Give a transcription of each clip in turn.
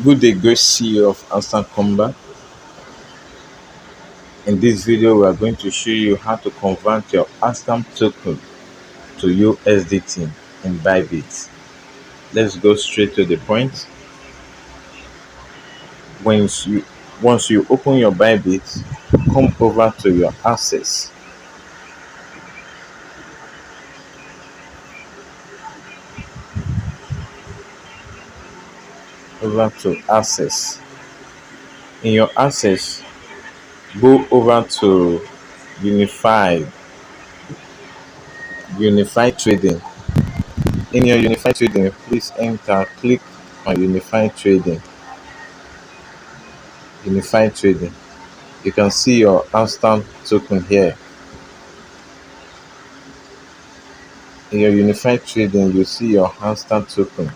Good day, great CEO of Hamster Kombat. In this video, we are going to show you how to convert your Hamster token to USDT in Bybit. Let's go straight to the point. Once you open your Bybit, come over to your assets. Over to assets. In your assets, go over to Unified Trading. In your Unified Trading, please click on Unified Trading. Unified Trading. You can see your Hamster token here. In your Unified Trading, you see your Hamster token.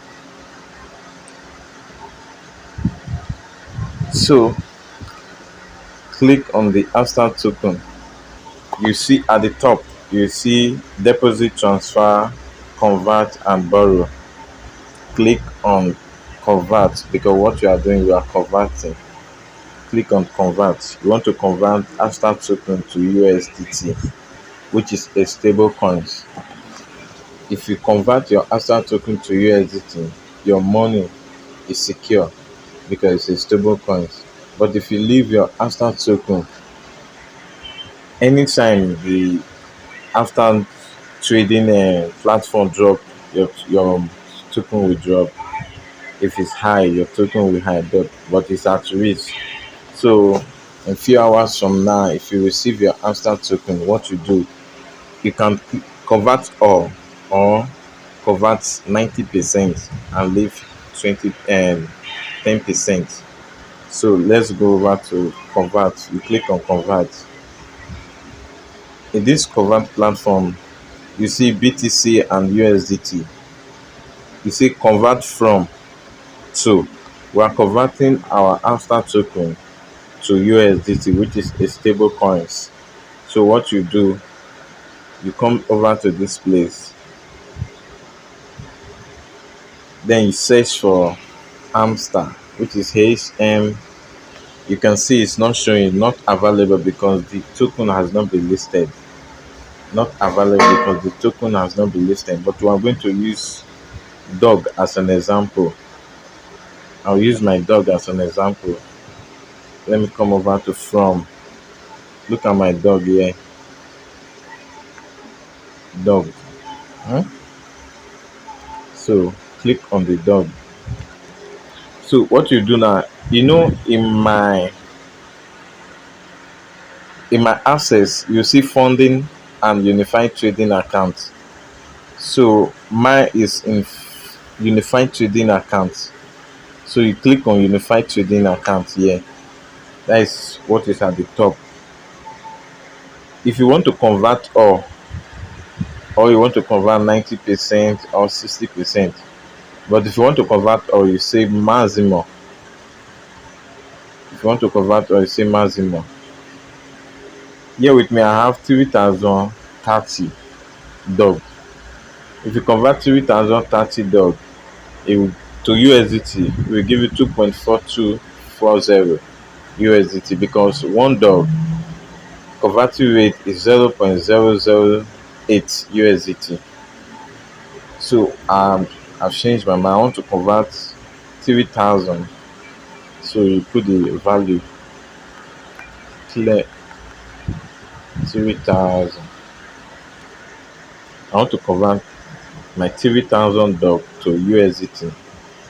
So click on the Hamster token. You see at the top, you see deposit, transfer, convert, and borrow. Click on convert because what you are doing, you are converting. Click on convert. You want to convert Hamster token to USDT, which is a stable coin. If you convert your Hamster token to USDT, your money is secure because it's a stable coin. But if you leave your Hamster token, anytime the after trading platform drop, your token will drop. If it's high, your token will high, but it's at risk. So in few hours from now, if you receive your Hamster token, what you do, you can convert all or convert 90% and leave 10%. So let's go over to convert. You click on convert. In this convert platform, you see BTC and USDT. You see convert from to. We are converting our Hamster token to USDT, which is a stable coin. So what you do, you come over to this place, then you search for Hamster, which is HM. You can see it's not showing, not available because the token has not been listed. Not available because the token has not been listed. But we are going to use dog as an example. I'll use my dog as an example. Let me come over to from. Look at my dog here. Dog. So click on the dog. So what you do now, in my access, you see funding and unified trading account. So mine is in unified trading account. So you click on unified trading account here. That is what is at the top. If you want to convert all, or you want to convert 90% or 60%, but if you want to convert all, you say maximum. If you want to convert all, you say maximum. Here with me, I have 3030 dog. If you convert 3030 dog to USDT, it will give you 2.4240 USDT because one dog converting rate is 0.008 USDT. So I've changed my mind. I want to convert 3000. So you put the value clear 3000. I want to convert my 3000 dog to USDT.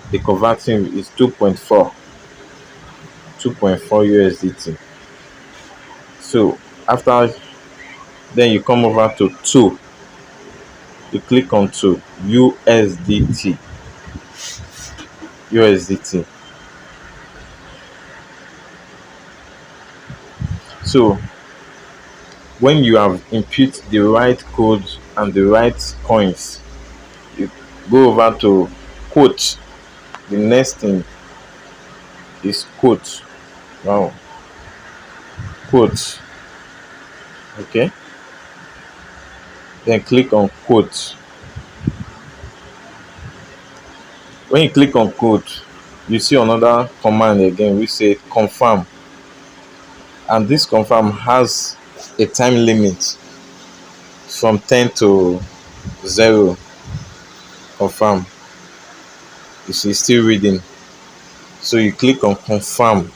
The converting is 2.4 USDT. So after, then you come over to 2. You click on 2 USDT. So when you have input the right code and the right coins, you go over to quote. The next thing is quote. Wow. Quote. Okay. Then click on quote. When you click on quote, you see another command again which say confirm, and this confirm has a time limit from 10 to 0. Confirm, you see still reading, so you click on confirm.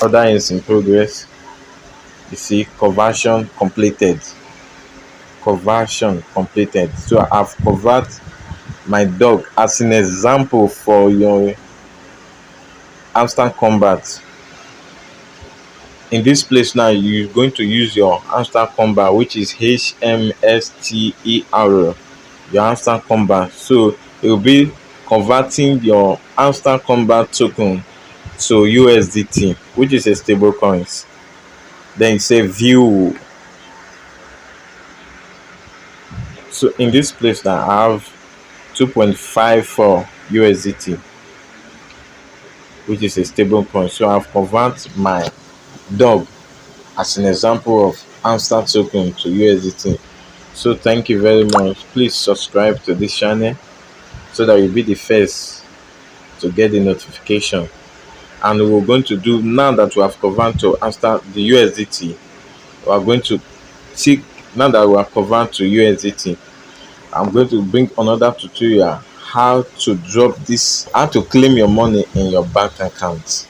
Order is in progress. You see conversion completed. Conversion completed. So I've convert my dog as an example for your Hamster Kombat. In this place now, you're going to use your Hamster Kombat, which is HMSTR, your Hamster Kombat. So it will be converting your Hamster Kombat token to USDT, which is a stable coins. Then you say view. So in this place now, I have 2.54 USDT, which is a stable coin. So I've converted my dog as an example of Hamster token to USDT. So thank you very much. Please subscribe to this channel so that you'll be the first to get the notification. And we're going to do, now that we have converted to Hamster the USDT, we are going to see, now that we have converted to USDT, I'm going to bring another tutorial how to drop this, how to claim your money in your bank account.